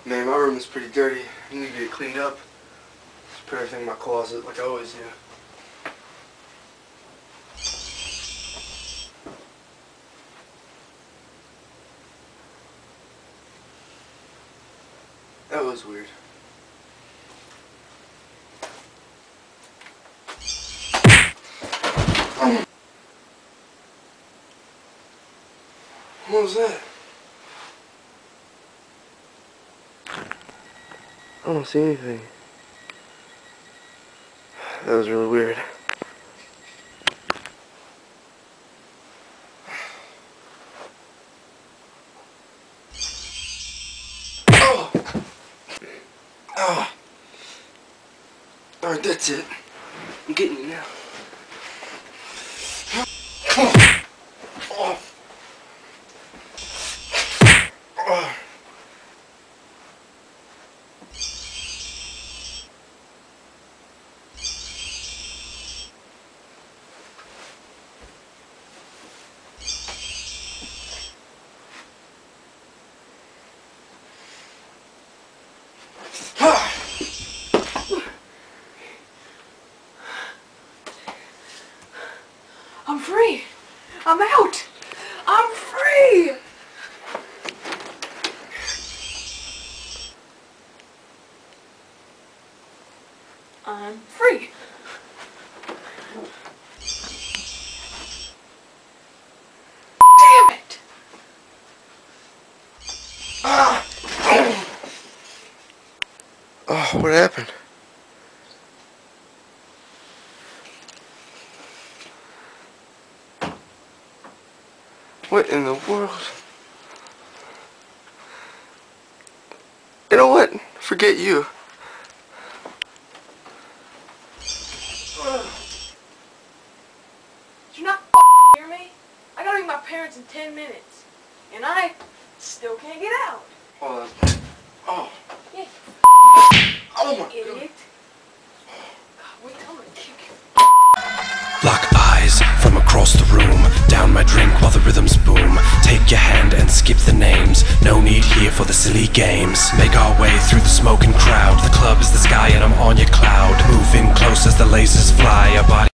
Man, my room is pretty dirty. I need to get it cleaned up. Just put everything in my closet like I always do. That was weird. What was that? I don't see anything. That was really weird. Oh! Oh! Alright, that's it. I'm getting you now. Oh! Oh! Oh! I'm free! I'm out! I'm free! I'm free! Damn it! Ah! Oh, what happened? What in the world? You know what? Forget you. Did you not hear me? I gotta meet my parents in 10 minutes. And I still can't get out. Oh. Oh. Yeah. Oh my Idiot. God. God, wait till I'm gonna kick you. Lock eyes from across the room. Down my drink while the rhythms boom. Take your hand and skip the names. No need here for the silly games. Make our way through the smoking crowd. The club is the sky and I'm on your cloud. Moving close as the lasers fly. Our body